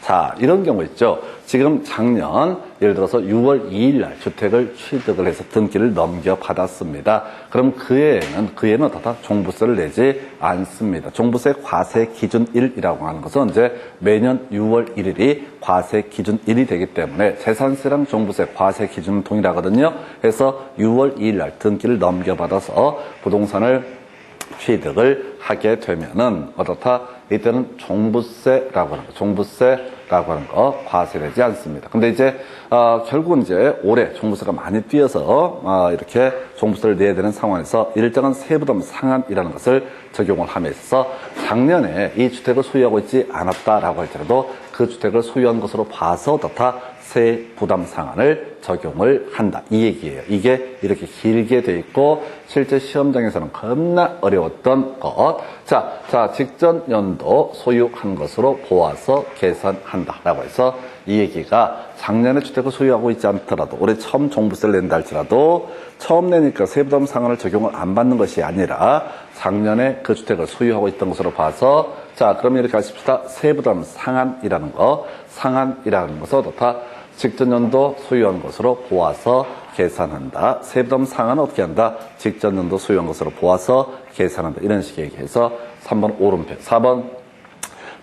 A: 자, 이런 경우 있죠. 지금 작년 예를 들어서 6월 2일 날 주택을 취득을 해서 등기를 넘겨받았습니다. 그럼 그 해에는 어떻다? 종부세를 내지 않습니다. 종부세 과세 기준일이라고 하는 것은 이제 매년 6월 1일이 과세 기준일이 되기 때문에 재산세랑 종부세 과세 기준은 동일하거든요. 그래서 6월 2일 날 등기를 넘겨받아서 부동산을 취득을 하게 되면은 어떻다? 이때는 종부세라고 하는 거, 종부세라고 하는 거 과세되지 않습니다. 근데 이제 결국은 이제 올해 종부세가 많이 뛰어서 이렇게 종부세를 내야 되는 상황에서 일정한 세부담 상한이라는 것을 적용을 함으로써 작년에 이 주택을 소유하고 있지 않았다라고 할지라도 그 주택을 소유한 것으로 봐서 어떻다? 세부담 상한을 적용을 한다. 이 얘기예요. 이게 이렇게 길게 돼 있고 실제 시험장에서는 겁나 어려웠던 것. 자, 직전 연도 소유한 것으로 보아서 계산한다라고 해서 이 얘기가 작년에 주택을 소유하고 있지 않더라도 올해 처음 종부세를 낸다 할지라도 처음 내니까 세부담 상한을 적용을 안 받는 것이 아니라 작년에 그 주택을 소유하고 있던 것으로 봐서 자, 그러면 이렇게 하십시다. 세부담 상한이라는 것은 어떻다? 직전 연도 소유한 것으로 보아서 계산한다. 세부담 상한은 어떻게 한다? 직전 연도 소유한 것으로 보아서 계산한다. 이런 식의 얘기해서 3번 오른편. 4번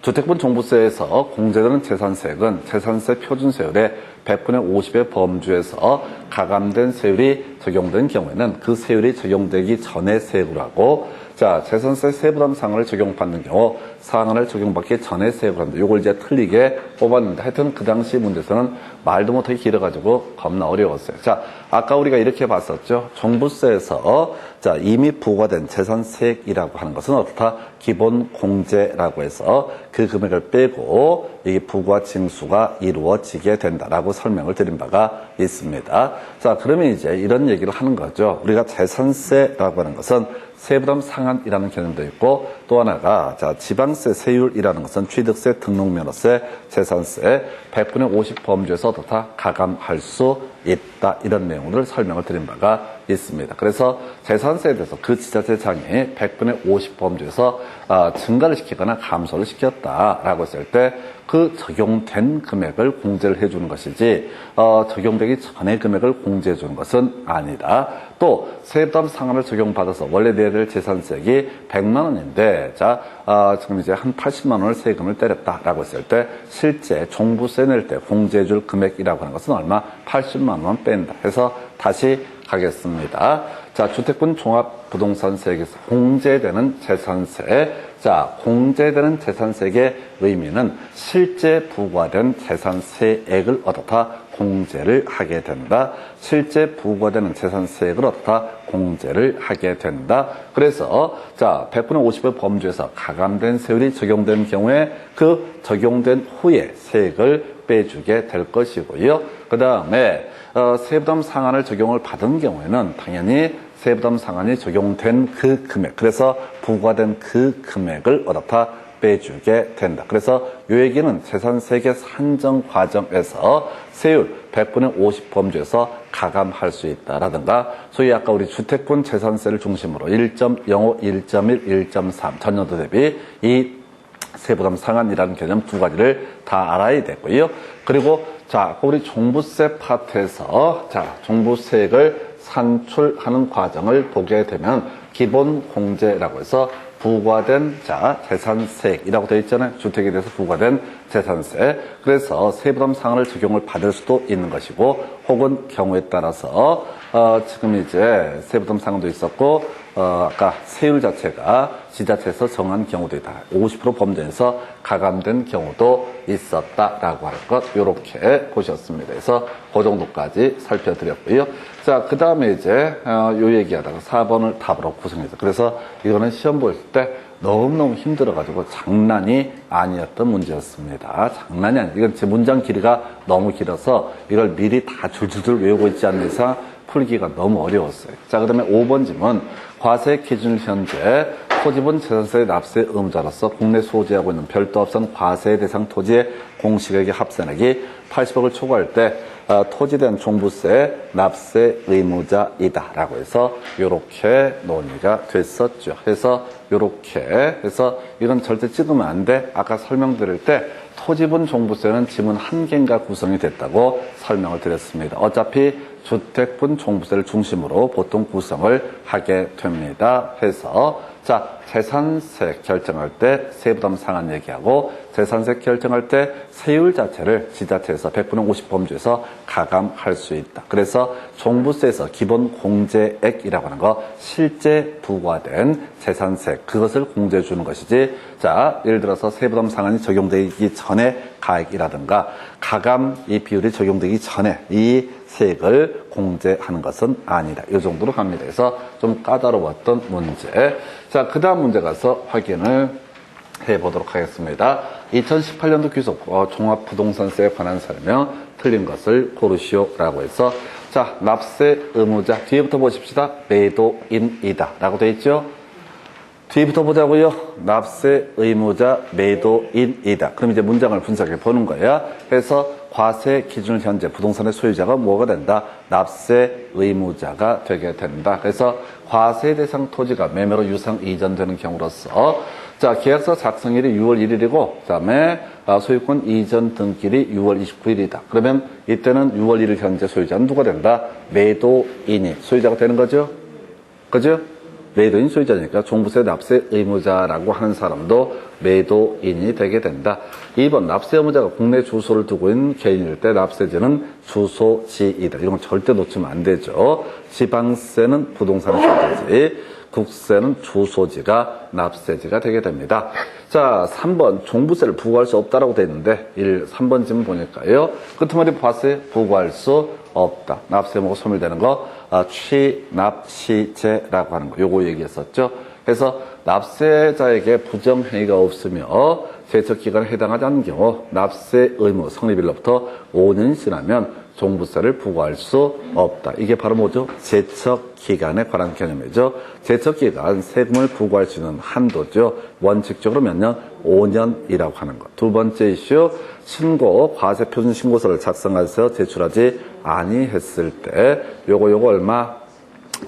A: 주택분 종부세에서 공제되는 재산세액은 재산세 표준세율의 100분의 50의 범주에서 가감된 세율이 적용된 경우에는 그 세율이 적용되기 전에 세액으로 하고 자, 재산세 세부담 상한을 적용받는 경우 상한을 적용받기 전에 세액을 한다. 요걸 이제 틀리게 뽑았는데 하여튼 그 당시 문제에서는 말도 못하게 길어가지고 겁나 어려웠어요. 자, 아까 우리가 이렇게 봤었죠. 종부세에서 자, 이미 부과된 재산세액이라고 하는 것은 어떻다? 기본 공제라고 해서 그 금액을 빼고 이 부과 징수가 이루어지게 된다라고 설명을 드린 바가 있습니다. 자, 그러면 이제 이런 얘기를 하는 거죠. 우리가 재산세라고 하는 것은 세부담 상한이라는 개념도 있고 또 하나가 자, 지방세 세율이라는 것은 취득세, 등록면허세, 재산세 100분의 50 범주에서 어떻다? 가감할 수 있다. 이런 내용을 설명을 드린 바가 있습니다. 그래서 재산세에 대해서 그 지자체장이 100분의 50 범주에서 증가를 시키거나 감소를 시켰다라고 했을 때 그 적용된 금액을 공제를 해주는 것이지 적용되기 전의 금액을 공제해 주는 것은 아니다. 또 세부담 상한을 적용받아서 원래 내야 될 재산세액이 100만 원인데 자 지금 이제 한 80만 원을 세금을 때렸다라고 했을 때 실제 종부세 낼 때 공제해 줄 금액이라고 하는 것은 얼마? 80만 원 뺀다. 해서 다시 가겠습니다. 자, 주택분 종합부동산세액에서 공제되는 재산세. 자, 공제되는 재산세액의 의미는 실제 부과된 재산세액을 어떻다? 공제를 하게 된다. 실제 부과되는 재산세액을 어떻다? 공제를 하게 된다. 그래서 자, 100분의 50의 범주에서 가감된 세율이 적용된 경우에 그 적용된 후에 세액을 빼주게 될 것이고요. 그 다음에 세부담 상한을 적용을 받은 경우에는 당연히 세부담 상한이 적용된 그 금액, 그래서 부과된 그 금액을 어떻다? 빼주게 된다. 그래서 이 얘기는 재산세액의 산정 과정에서 세율 100분의 50 범주에서 가감할 수 있다라든가 소위 아까 우리 주택분 재산세를 중심으로 1.05, 1.1, 1.3 전년도 대비 이 세부담 상한이라는 개념 두 가지를 다 알아야 되고요. 그리고 자, 우리 종부세 파트에서 자, 종부세액을 산출하는 과정을 보게 되면 기본 공제라고 해서 부과된 자, 재산세액이라고 되어 있잖아요. 주택에 대해서 부과된 재산세. 그래서 세부담 상한을 적용을 받을 수도 있는 것이고 혹은 경우에 따라서 지금 이제 세부담 상한도 있었고 아까 세율 자체가 지자체에서 정한 경우도 있다. 50% 범죄에서 가감된 경우도 있었다라고 할 것 이렇게 보셨습니다. 그래서 그 정도까지 살펴드렸고요. 자, 그 다음에 이제 요 얘기하다가 4번을 답으로 구성해서 그래서 이거는 시험 볼 때 너무너무 힘들어가지고 장난이 아니었던 문제였습니다. 장난이 아니에요. 이건 제 문장 길이가 너무 길어서 이걸 미리 다 줄줄줄 외우고 있지 않는 이상 풀기가 너무 어려웠어요. 자, 그 다음에 5번 질문. 과세 기준 현재 토지분 재산세 납세 의무자로서 국내 소지하고 있는 별도 합산 과세 대상 토지의 공시가액의 합산액이 80억을 초과할 때 토지에 대한 종부세 납세 의무자이다 라고 해서 이렇게 논의가 됐었죠. 그래서 이렇게 해서 이건 절대 찍으면 안 돼. 아까 설명드릴 때 토지분 종부세는 지문 한 개인가 구성이 됐다고 설명을 드렸습니다. 어차피 주택분 종부세를 중심으로 보통 구성을 하게 됩니다. 해서 자, 재산세 결정할 때 세부담 상한 얘기하고 재산세 결정할 때 세율 자체를 지자체에서 100분의 50 범주에서 가감할 수 있다. 그래서 종부세에서 기본 공제액이라고 하는 거 실제 부과된 재산세 그것을 공제해 주는 것이지 자, 예를 들어서 세부담 상한이 적용되기 전에 가액이라든가 가감 이 비율이 적용되기 전에 이 세액을 공제하는 것은 아니다. 이 정도로 갑니다. 그래서 좀 까다로웠던 문제. 자, 그 다음 문제 가서 확인을 해보도록 하겠습니다. 2018년도 귀속 종합부동산세에 관한 설명 틀린 것을 고르시오라고 해서 자, 납세 의무자 뒤에부터 보십시다. 매도인이다 라고 되어 있죠. 뒤부터 보자고요. 납세 의무자 매도인이다. 그럼 이제 문장을 분석해 보는 거야. 그래서 과세 기준 현재 부동산의 소유자가 뭐가 된다? 납세 의무자가 되게 된다. 그래서 과세 대상 토지가 매매로 유상 이전되는 경우로서 자, 계약서 작성일이 6월 1일이고 그다음에 소유권 이전 등기일이 6월 29일이다. 그러면 이때는 6월 1일 현재 소유자는 누가 된다? 매도인이 소유자가 되는 거죠. 그죠? 매도인 소유자니까 종부세 납세 의무자라고 하는 사람도 매도인이 되게 된다. 2번 납세 의무자가 국내 주소를 두고 있는 개인일 때 납세지는 주소지이다. 이런 건 절대 놓치면 안 되죠. 지방세는 부동산의 소유지, 국세는 주소지가 납세지가 되게 됩니다. 자, 3번 종부세를 부과할 수 없다라고 되어 있는데 3번 지문 보니까요. 끝머리 과세 부과할 수 없다. 납세 의무가 소멸되는 거 취납시제라고 하는 거 요거 얘기했었죠. 그래서 납세자에게 부정행위가 없으며 제척기간에 해당하지 않는 경우 납세 의무 성립일로부터 5년 지나면 종부세를 부과할 수 없다. 이게 바로 뭐죠? 제척기간에 관한 개념이죠. 제척기간 세금을 부과할 수 있는 한도죠. 원칙적으로 몇 년? 5년이라고 하는 것. 두 번째 이슈 신고 과세표준 신고서를 작성해서 제출하지 아니했을 때 요거 얼마?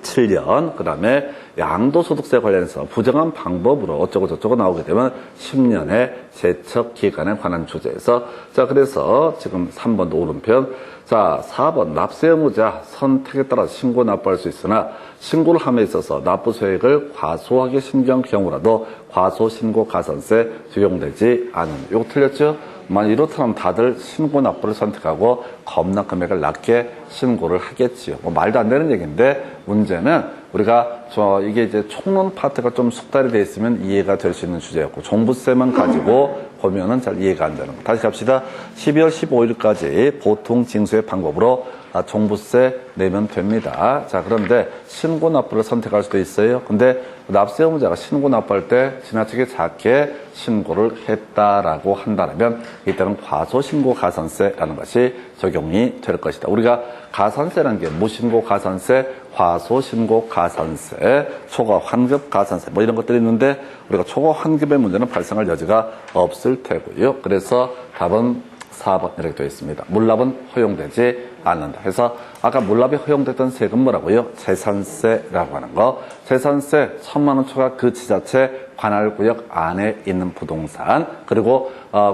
A: 7년. 그다음에 양도소득세 관련해서 부정한 방법으로 어쩌고 저쩌고 나오게 되면 10년의 제척기간에 관한 주제에서 자, 그래서 지금 3번도 오른편. 자, 4번 납세 의무자 선택에 따라 신고 납부할 수 있으나 신고를 함에 있어서 납부 소액을 과소하게 신고한 경우라도 과소신고 가산세 적용되지 않은. 이거 틀렸죠? 만약 이렇다면 다들 신고 납부를 선택하고 겁나 금액을 낮게 신고를 하겠지요. 뭐 말도 안 되는 얘기인데 문제는 우리가 이게 이제 총론 파트가 좀 숙달이 돼 있으면 이해가 될 수 있는 주제였고 종부세만 가지고 보면은 잘 이해가 안 되는 거. 다시 갑시다. 12월 15일까지 보통 징수의 방법으로 종부세 내면 됩니다. 자, 그런데 신고 납부를 선택할 수도 있어요. 근데 납세 의무자가 신고 납부할 때 지나치게 작게 신고를 했다라고 한다면 이때는 과소신고 가산세라는 것이 적용이 될 것이다. 우리가 가산세라는 게 무신고 가산세, 과소신고 가산세, 초과 환급 가산세 뭐 이런 것들이 있는데 우리가 초과 환급의 문제는 발생할 여지가 없을 테고요. 그래서 답은 4번 이렇게 되어 있습니다. 물납은 허용되지 않는다. 그래서 아까 물납이 허용됐던 세금 뭐라고요? 재산세라고 하는 거. 재산세 1,000만 원 초과 그 지자체 관할구역 안에 있는 부동산 그리고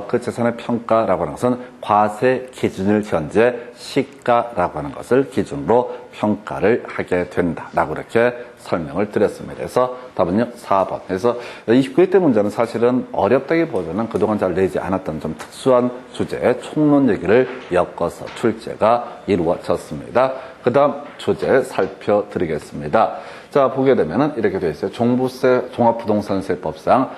A: 그 재산의 평가라고 하는 것은 과세 기준일 현재 시가라고 하는 것을 기준으로 평가를 하게 된다라고 이렇게 설명을 드렸습니다. 그래서 답은요 4번. 그래서 29회 때 문제는 사실은 어렵다기보다는 그동안 잘 내지 않았던 좀 특수한 주제 총론 얘기를 엮어서 출제가 이루어졌습니다. 그 다음 주제 살펴드리겠습니다. 자, 보게 되면은 이렇게 되어 있어요. 종부세, 종합부동산세법상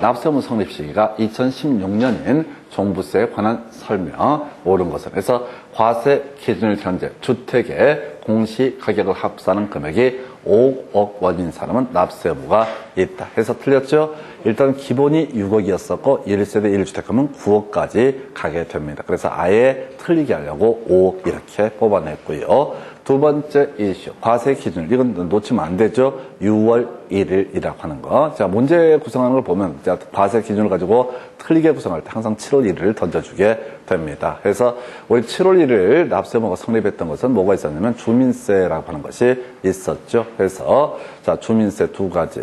A: 납세 의무 성립 시기가 2016년인 종부세에 관한 설명 옳은 것은 그래서 과세 기준일 현재 주택의 공시가격을 합산한 금액이 5억 원인 사람은 납세 의무가 있다. 해서 틀렸죠? 일단 기본이 6억이었었고 1세대 1주택하면 9억까지 가게 됩니다. 그래서 아예 틀리게 하려고 5억 이렇게 뽑아냈고요. 두 번째 이슈, 과세 기준. 이건 놓치면 안 되죠. 6월 1일이라고 하는 거. 자, 문제 구성하는 걸 보면, 자, 과세 기준을 가지고 틀리게 구성할 때 항상 7월 1일을 던져주게 됩니다. 그래서 우리 7월 1일 납세의무가 성립했던 것은 뭐가 있었냐면 주민세라고 하는 것이 있었죠. 그래서, 자, 주민세 두 가지.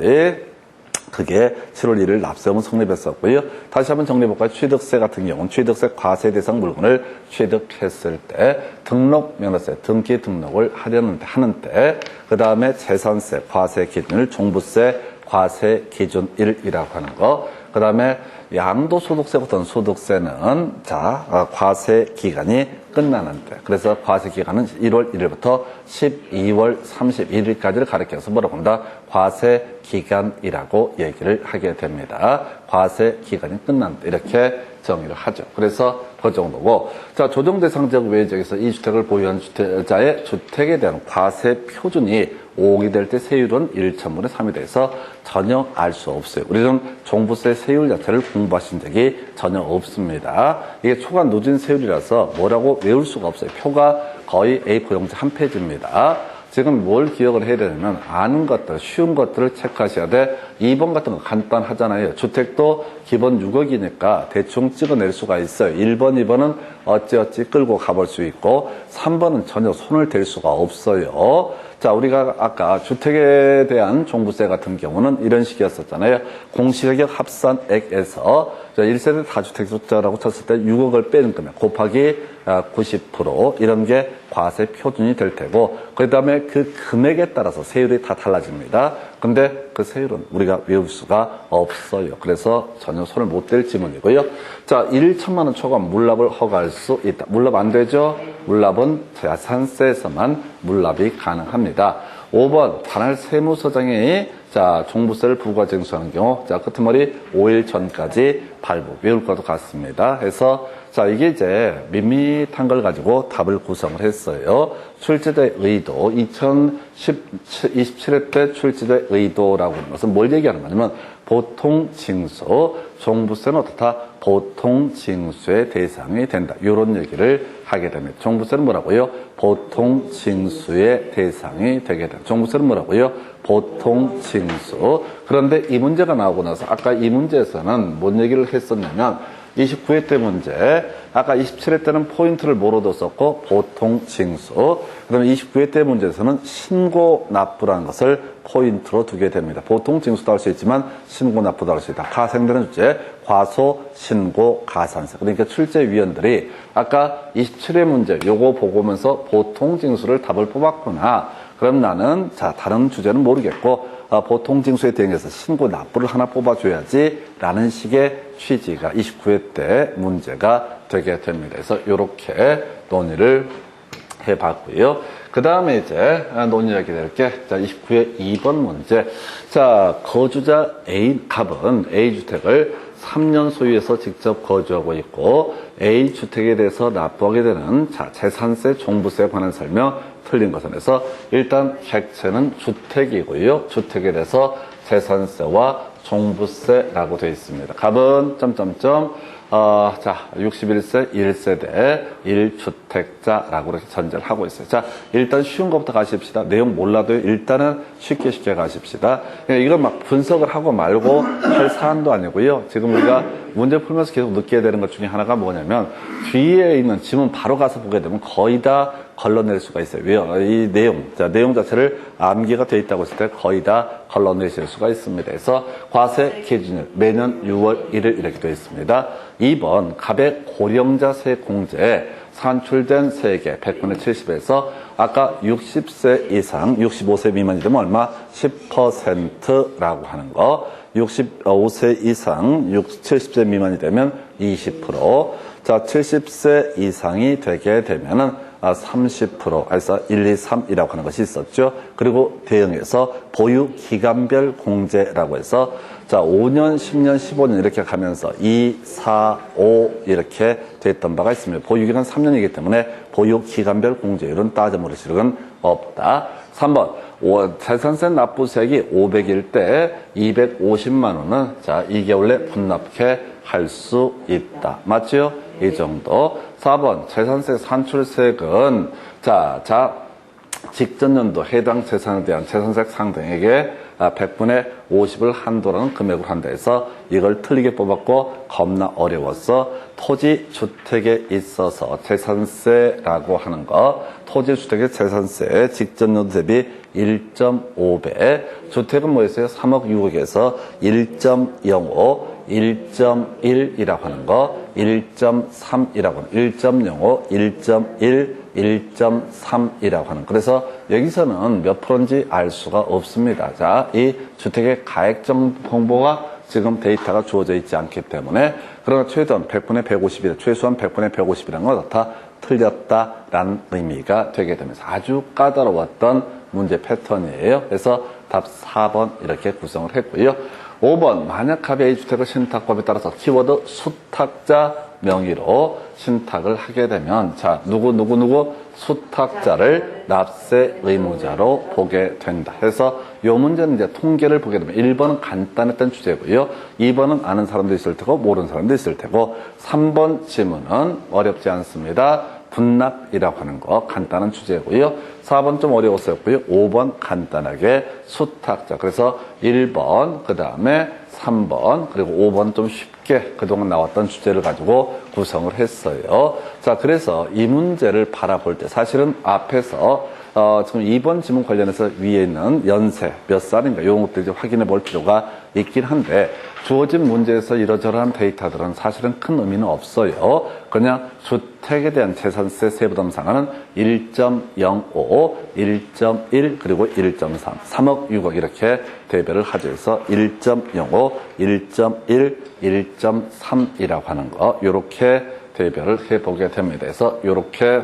A: 그게 7월 1일 납세금은 성립했었고요. 다시 한번 정리해볼까요? 취득세 같은 경우는 취득세 과세 대상 물건을 취득했을 때 등록 면허세, 등기 등록을 하는 때, 그 다음에 재산세 과세 기준을 종부세 과세 기준 1이라고 하는 거, 그 다음에 양도소득세 같은 소득세는 과세 기간이 끝나는데, 그래서 과세 기간은 1월 1일부터 12월 31일까지를 가리켜서 뭐라고 한다? 과세 기간이라고 얘기를 하게 됩니다. 과세 기간이 끝난다, 이렇게 정의를 하죠. 그래서 그 정도고, 자, 조정대상 지역 외 지역에서 이 주택을 보유한 주택자의 주택에 대한 과세 표준이 5억이 될 때 세율은 1천분의 3이 돼서 전혀 알 수 없어요. 우리는 종부세 세율 자체를 공부하신 적이 전혀 없습니다. 이게 초과 누진 세율이라서 뭐라고 외울 수가 없어요. 표가 거의 A4 용지 한 페이지입니다. 지금 뭘 기억을 해야 되냐면 아는 것들, 쉬운 것들을 체크하셔야 돼. 2번 같은 거 간단하잖아요. 주택도 기본 6억이니까 대충 찍어낼 수가 있어요. 1번, 2번은 어찌어찌 끌고 가볼 수 있고 3번은 전혀 손을 댈 수가 없어요. 자, 우리가 아까 주택에 대한 종부세 같은 경우는 이런 식이었었잖아요. 공시가격 합산액에서 1세대 다주택자라고 쳤을 때 6억을 빼는 금액 곱하기 90% 이런 게 과세 표준이 될 테고, 그 다음에 그 금액에 따라서 세율이 다 달라집니다. 근데 그 세율은 우리가 외울 수가 없어요. 그래서 전혀 손을 못 댈 지문이고요. 자, 1천만 원 초과 물납을 허가할 수 있다. 물납 안 되죠? 물납은 재산세에서만 물납이 가능합니다. 5번, 단할 세무서장이 종부세를 부과 징수하는 경우, 끄트머리 5일 전까지 발부, 외울 것도 같습니다. 해서, 이게 이제 밋밋한 걸 가지고 답을 구성을 했어요. 출제자의 의도, 2027회 때 출제자의 의도라고 하는 것은 뭘 얘기하는 거냐면, 보통 징수, 종부세는 어떻다? 보통 징수의 대상이 된다. 이런 얘기를 하게 됩니다. 종부세는 뭐라고요? 보통 징수의 대상이 되게 된다. 종부세는 뭐라고요? 보통 징수. 그런데 이 문제가 나오고 나서 아까 이 문제에서는 뭔 얘기를 했었냐면 29회 때 문제, 아까 27회 때는 포인트를 뭐로 뒀었고 보통 징수, 그 다음에 29회 때 문제에서는 신고 납부라는 것을 포인트로 두게 됩니다. 보통 징수도 할 수 있지만 신고 납부도 할 수 있다. 파생되는 주제, 과소, 신고, 가산세. 그러니까 출제위원들이 아까 27회 문제 요거 보고 오면서 보통 징수를 답을 뽑았구나. 그럼 나는 다른 주제는 모르겠고 보통 징수에 대응해서 신고 납부를 하나 뽑아줘야지 라는 식의 취지가 29회 때 문제가 되게 됩니다. 그래서 이렇게 논의를 해봤고요. 그 다음에 이제 논의하게 될 게 29회 2번 문제. 거주자 A 갑은 A주택을 3년 소유해서 직접 거주하고 있고 A주택에 대해서 납부하게 되는 재산세, 종부세에 관한 설명 틀린 것은 해서 일단 객체는 주택이고요. 주택에 대해서 재산세와 종부세라고 되어 있습니다. 갑은 61세 1세대 1주택자라고 이렇게 전제를 하고 있어요. 일단 쉬운 것부터 가십시다. 내용 몰라도 일단은 쉽게 가십시다. 이건 막 분석을 하고 말고 할 사안도 아니고요. 지금 우리가 문제 풀면서 계속 느끼게 되는 것 중에 하나가 뭐냐면 뒤에 있는 지문 바로 가서 보게 되면 거의 다 걸러낼 수가 있어요. 왜요? 이 내용 자체를 암기가 되어 있다고 했을 때 거의 다 걸러내실 수가 있습니다. 그래서 과세 기준일 매년 6월 1일 이렇게 되어 있습니다. 2번 갑의 고령자세 공제에 산출된 세액의 100분의 70에서 아까 60세 이상 65세 미만이 되면 얼마? 10%라고 하는 거. 65세 이상 70세 미만이 되면 20%. 70세 이상이 되게 되면은 30% 해서 1, 2, 3이라고 하는 것이 있었죠. 그리고 대응해서 보유 기간별 공제라고 해서 5년, 10년, 15년 이렇게 가면서 2, 4, 5 이렇게 됐던 바가 있습니다. 보유기간 3년이기 때문에 보유 기간별 공제율은 따져물을 실은 없다. 3번 재산세 납부세액이 500일 때 250만 원은 2개월 내 분납해 할 수 있다. 맞죠? 이 정도. 4번 재산세 산출세액은 직전 연도 해당 재산에 대한 재산세 상등액의 100분의 50을 한도라는 금액으로 한다 해서 이걸 틀리게 뽑았고 겁나 어려웠어. 토지 주택에 있어서 재산세라고 하는 거, 토지 주택의 재산세 직전요도 대비 1.5배, 주택은 뭐였어요? 3억 6억에서 1.05, 1.1이라고 하는 거, 1.3이라고 하는 1.05, 1.1, 1.3이라고 하는. 그래서 여기서는 몇 프로인지 알 수가 없습니다. 자, 이 주택의 가액 정보가 지금 데이터가 주어져 있지 않기 때문에, 그러나 최대한 100분의 150이라, 최소한 100분의 150이라는 건 다 틀렸다라는 의미가 되게 되면서 아주 까다로웠던 문제 패턴이에요. 그래서 답 4번 이렇게 구성을 했고요. 5번, 만약 합의 A주택을 신탁법에 따라서 키워드 수탁자 명의로 신탁을 하게 되면, 자, 누구 수탁자를 납세 의무자로 보게 된다. 그래서 이 문제는 이제 통계를 보게 되면 1번은 간단했던 주제고요. 2번은 아는 사람도 있을 테고 모르는 사람도 있을 테고, 3번 지문은 어렵지 않습니다. 분납이라고 하는 거 간단한 주제고요. 4번 좀 어려웠었고요. 5번 간단하게 수탁자. 그래서 1번, 그 다음에 3번, 그리고 5번 좀 쉽게 그동안 나왔던 주제를 가지고 구성을 했어요. 자, 그래서 이 문제를 바라볼 때 사실은 앞에서 지금 2번 지문 관련해서 위에 있는 연세, 몇 살인가 이런 것들 이제 확인해 볼 필요가 있긴 한데, 주어진 문제에서 이러저러한 데이터들은 사실은 큰 의미는 없어요. 그냥 주택에 대한 재산세 세부담 상한은 1.05, 1.1, 그리고 1.3, 3억 6억 이렇게 대별을 하죠. 그래서 1.05, 1.1, 1.3이라고 하는 거 이렇게 대별을 해보게 됩니다. 그래서 이렇게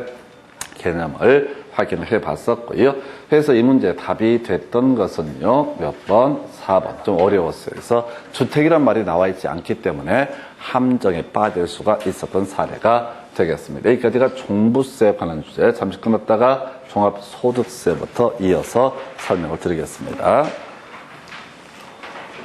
A: 개념을 확인을 해봤었고요. 그래서 이 문제 답이 됐던 것은요, 몇 번? 4번. 좀 어려웠어요. 그래서 주택이란 말이 나와 있지 않기 때문에 함정에 빠질 수가 있었던 사례가 되겠습니다. 여기까지가 종부세에 관한 주제. 잠시 끊었다가 종합소득세부터 이어서 설명을 드리겠습니다.